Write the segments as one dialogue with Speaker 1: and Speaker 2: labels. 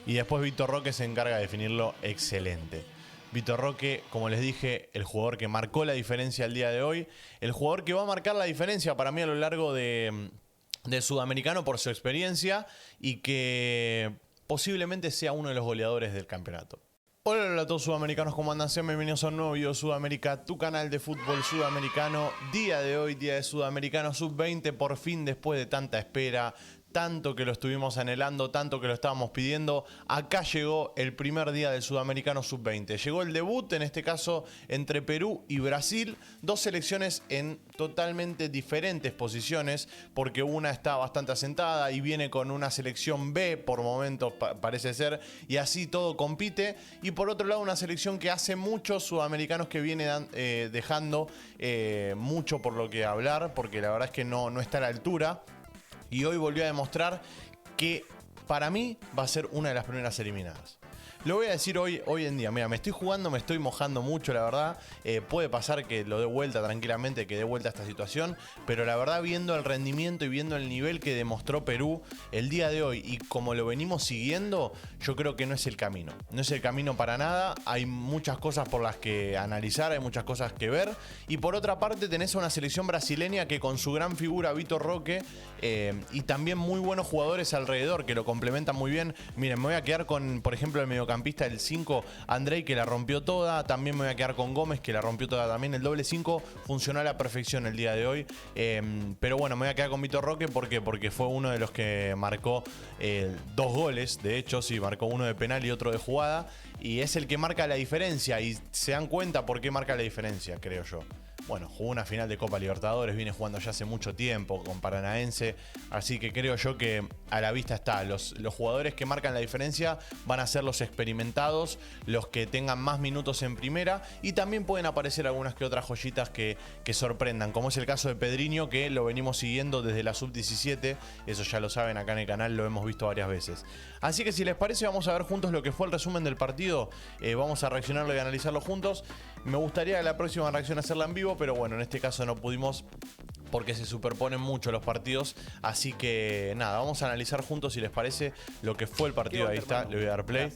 Speaker 1: y después Vitor Roque se encarga de definirlo excelente. Vitor Roque, como les dije, el jugador que marcó la diferencia el día de hoy, el jugador que va a marcar la diferencia para mí a lo largo de Sudamericano por su experiencia y que posiblemente sea uno de los goleadores del campeonato. Hola a todos sudamericanos, ¿cómo andan? Sean bienvenidos a un nuevo video de Sudamérica, tu canal de fútbol sudamericano. Día de hoy, día de Sudamericano Sub-20, por fin después de tanta espera, tanto que lo estuvimos anhelando, tanto que lo estábamos pidiendo. Acá llegó el primer día del Sudamericano Sub-20. Llegó el debut, en este caso, entre Perú y Brasil. Dos selecciones en totalmente diferentes posiciones, porque una está bastante asentada y viene con una selección B, por momentos parece ser, y así todo compite. Y por otro lado, una selección que hace muchos sudamericanos que viene dejando mucho por lo que hablar, porque la verdad es que no está a la altura. Y hoy volvió a demostrar que para mí va a ser una de las primeras eliminadas. Lo voy a decir hoy en día. Mira, me estoy jugando, me estoy mojando mucho, la verdad. Puede pasar que lo dé vuelta tranquilamente, que dé vuelta a esta situación. Pero la verdad, viendo el rendimiento y viendo el nivel que demostró Perú el día de hoy y como lo venimos siguiendo, yo creo que no es el camino. No es el camino para nada. Hay muchas cosas por las que analizar, hay muchas cosas que ver. Y por otra parte, tenés a una selección brasileña que con su gran figura, Vitor Roque, y también muy buenos jugadores alrededor que lo complementan muy bien. Miren, me voy a quedar con, por ejemplo, el mediocampista del 5, Andrei, que la rompió toda. También me voy a quedar con Gómez, que la rompió toda también. El doble 5 funcionó a la perfección el día de hoy. Pero bueno, me voy a quedar con Vitor Roque. ¿Por qué? Porque fue uno de los que marcó 2 goles. De hecho, sí, marcó uno de penal y otro de jugada. Y es el que marca la diferencia. Y se dan cuenta por qué marca la diferencia, creo yo. Bueno, jugó una final de Copa Libertadores, viene jugando ya hace mucho tiempo con Paranaense, así que creo yo que a la vista está. Los jugadores que marcan la diferencia van a ser los experimentados, los que tengan más minutos en primera, y también pueden aparecer algunas que otras joyitas que sorprendan, como es el caso de Pedrinho, que lo venimos siguiendo desde la Sub-17, eso ya lo saben, acá en el canal lo hemos visto varias veces. Así que si les parece, vamos a ver juntos lo que fue el resumen del partido, vamos a reaccionarlo y analizarlo juntos. Me gustaría la próxima reacción hacerla en vivo, pero bueno, en este caso no pudimos porque se superponen mucho los partidos. Así que nada, vamos a analizar juntos, si les parece, lo que fue el partido. Ahí está, le voy a dar play.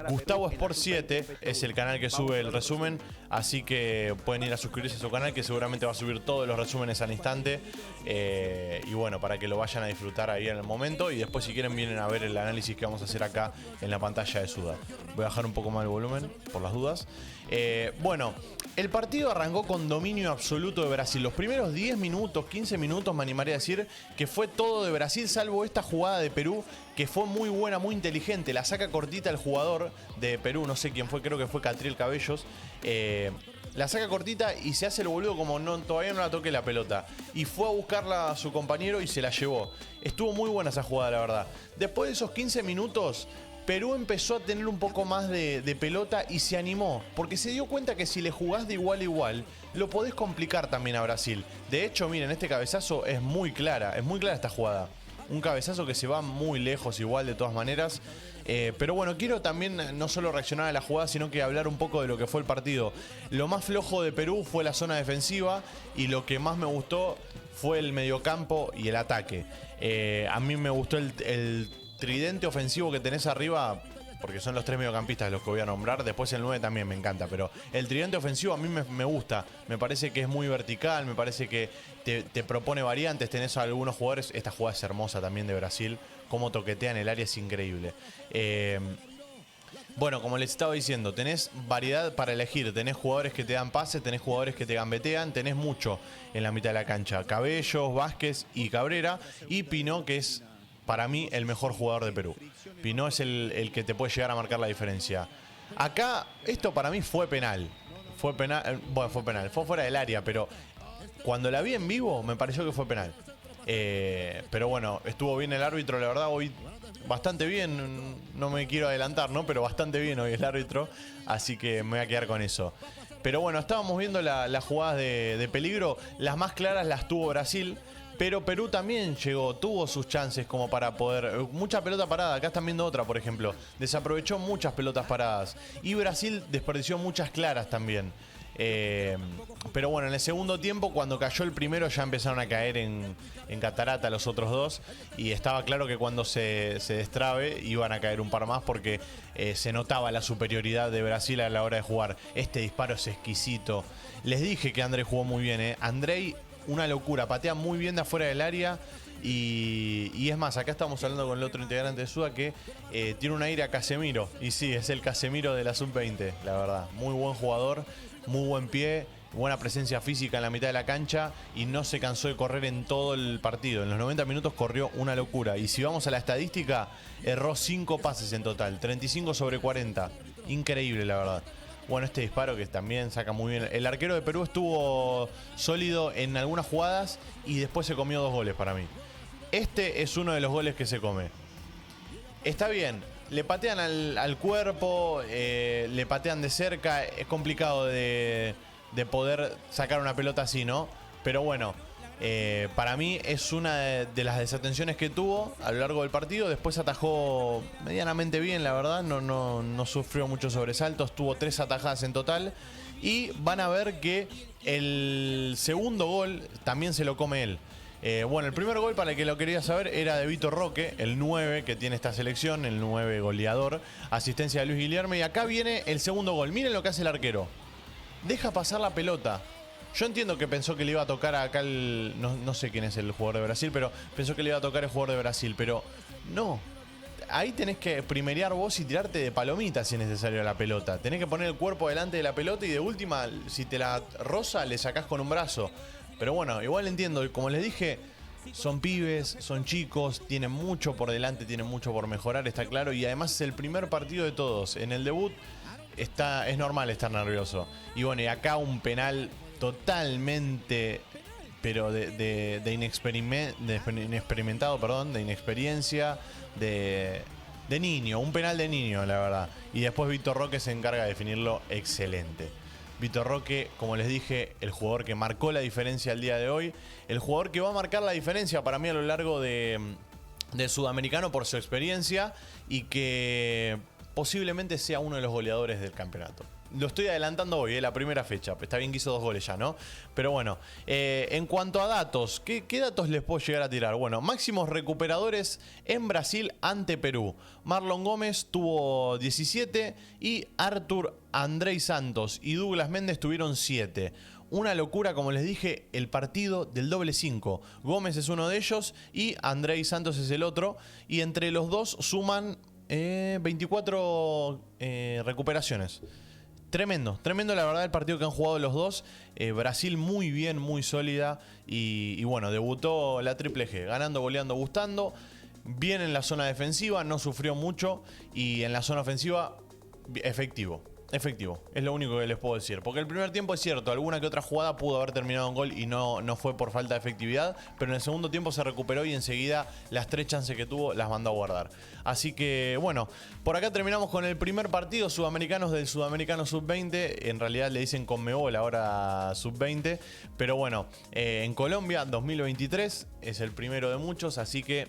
Speaker 1: Gustavo Sport 7 es el canal que sube el resumen, así que pueden ir a suscribirse a su canal, que seguramente va a subir todos los resúmenes al instante. Y bueno, para que lo vayan a disfrutar ahí en el momento. Y después, si quieren, vienen a ver el análisis que vamos a hacer acá en la pantalla de Suda. Voy a bajar un poco más el volumen, por las dudas. Bueno, el partido arrancó con dominio absoluto de Brasil. Los primeros 10 minutos, 15 minutos, me animaría a decir que fue todo de Brasil, salvo esta jugada de Perú, que fue muy buena, muy inteligente. La saca cortita el jugador de Perú, no sé quién fue, creo que fue Catriel Cabellos. La saca cortita y se hace el boludo como todavía no la toque la pelota. Y fue a buscarla a su compañero y se la llevó. Estuvo muy buena esa jugada, la verdad. Después de esos 15 minutos... Perú empezó a tener un poco más de pelota y se animó, porque se dio cuenta que si le jugás de igual a igual, lo podés complicar también a Brasil. De hecho, miren, este cabezazo es muy clara esta jugada. Un cabezazo que se va muy lejos igual de todas maneras. Pero bueno, quiero también no solo reaccionar a la jugada, sino que hablar un poco de lo que fue el partido. Lo más flojo de Perú fue la zona defensiva y lo que más me gustó fue el mediocampo y el ataque. A mí me gustó el tridente ofensivo que tenés arriba, porque son los 3 mediocampistas los que voy a nombrar. Después el 9 también me encanta, pero el tridente ofensivo a mí me gusta. Me parece que es muy vertical, me parece que te propone variantes. Tenés a algunos jugadores, esta jugada es hermosa también de Brasil, cómo toquetean el área es increíble. Bueno, como les estaba diciendo, tenés variedad para elegir. Tenés jugadores que te dan pases, tenés jugadores que te gambetean, tenés mucho en la mitad de la cancha. Cabellos, Vázquez y Cabrera, y Pinó, que es para mí el mejor jugador de Perú. Pinó es el que te puede llegar a marcar la diferencia. Acá, esto para mí fue penal. Fue penal, bueno, fue penal. Fue fuera del área, pero cuando la vi en vivo me pareció que fue penal. Pero bueno, estuvo bien el árbitro, la verdad, hoy bastante bien. No me quiero adelantar, ¿no? Pero bastante bien hoy el árbitro. Así que me voy a quedar con eso. Pero bueno, estábamos viendo las jugadas de peligro. Las más claras las tuvo Brasil. Pero Perú también tuvo sus chances como para poder... Mucha pelota parada, acá están viendo otra, por ejemplo. Desaprovechó muchas pelotas paradas. Y Brasil desperdició muchas claras también. Pero bueno, en el segundo tiempo, cuando cayó el primero, ya empezaron a caer en catarata los otros dos. Y estaba claro que cuando se destrabe iban a caer un par más porque se notaba la superioridad de Brasil a la hora de jugar. Este disparo es exquisito. Les dije que Andrei jugó muy bien, Andrei, una locura, patea muy bien de afuera del área. Y es más, acá estamos hablando con el otro integrante de Suda que tiene un aire a Casemiro. Y sí, es el Casemiro de la Sub-20, la verdad. Muy buen jugador, muy buen pie, buena presencia física en la mitad de la cancha y no se cansó de correr en todo el partido. En los 90 minutos corrió una locura. Y si vamos a la estadística, erró 5 pases en total, 35 sobre 40. Increíble, la verdad. Bueno, este disparo que también saca muy bien. El arquero de Perú estuvo sólido en algunas jugadas y después se comió 2 goles para mí. Este es uno de los goles que se come. Está bien, le patean al cuerpo, le patean de cerca. Es complicado de poder sacar una pelota así, ¿no? Pero bueno, para mí es una de las desatenciones que tuvo a lo largo del partido. Después atajó medianamente bien, la verdad. No sufrió muchos sobresaltos. Tuvo 3 atajadas en total. Y van a ver que el segundo gol también se lo come él. Bueno, el primer gol, para el que lo quería saber, era de Vitor Roque, el 9 que tiene esta selección, el 9 goleador, asistencia de Luis Guilherme. Y acá viene el segundo gol. Miren lo que hace el arquero. Deja pasar la pelota. Yo entiendo que pensó que le iba a tocar acá no sé quién es el jugador de Brasil, pero pensó que le iba a tocar el jugador de Brasil. Pero no. Ahí tenés que primerear vos y tirarte de palomita si es necesario la pelota. Tenés que poner el cuerpo delante de la pelota y de última, si te la roza, le sacás con un brazo. Pero bueno, igual entiendo, como les dije, son pibes, son chicos, tienen mucho por delante, tienen mucho por mejorar, está claro. Y además es el primer partido de todos. En el debut es normal estar nervioso. Y bueno, y acá un penal totalmente, pero de inexperimentado, perdón, de inexperiencia, de niño, un penal de niño, la verdad. Y después Vitor Roque se encarga de definirlo excelente. Vitor Roque, como les dije, el jugador que marcó la diferencia el día de hoy, el jugador que va a marcar la diferencia para mí a lo largo de Sudamericano por su experiencia y que posiblemente sea uno de los goleadores del campeonato. Lo estoy adelantando hoy, la primera fecha. Está bien que hizo 2 goles ya, ¿no? Pero bueno, en cuanto a datos, ¿qué datos les puedo llegar a tirar? Bueno, máximos recuperadores en Brasil ante Perú. Marlon Gómez tuvo 17 y Arthur Andrei Santos y Douglas Méndez tuvieron 7. Una locura, como les dije, el partido del doble 5. Gómez es uno de ellos y Andrei Santos es el otro. Y entre los dos suman 24 recuperaciones. Tremendo la verdad el partido que han jugado los dos. Brasil muy bien, muy sólida y bueno, debutó la Triple G, ganando, goleando, gustando. Bien en la zona defensiva, no sufrió mucho y en la zona ofensiva efectivo. Es lo único que les puedo decir. Porque el primer tiempo es cierto, alguna que otra jugada pudo haber terminado en gol y no fue por falta de efectividad. Pero en el segundo tiempo se recuperó y enseguida las 3 chances que tuvo las mandó a guardar. Así que bueno, por acá terminamos con el primer partido sudamericanos del Sudamericano Sub-20. En realidad le dicen Conmebol ahora Sub-20. Pero bueno, en Colombia 2023 es el primero de muchos, así que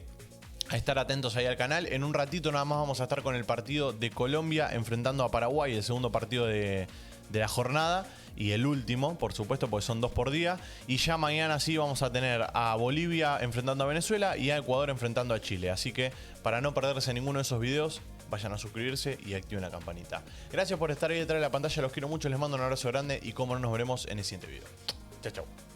Speaker 1: a estar atentos ahí al canal. En un ratito nada más vamos a estar con el partido de Colombia enfrentando a Paraguay, el segundo partido de la jornada y el último, por supuesto, porque son 2 por día. Y ya mañana sí vamos a tener a Bolivia enfrentando a Venezuela y a Ecuador enfrentando a Chile. Así que para no perderse ninguno de esos videos, vayan a suscribirse y activen la campanita. Gracias por estar ahí detrás de la pantalla, los quiero mucho, les mando un abrazo grande y como no, nos veremos en el siguiente video. Chao, chao.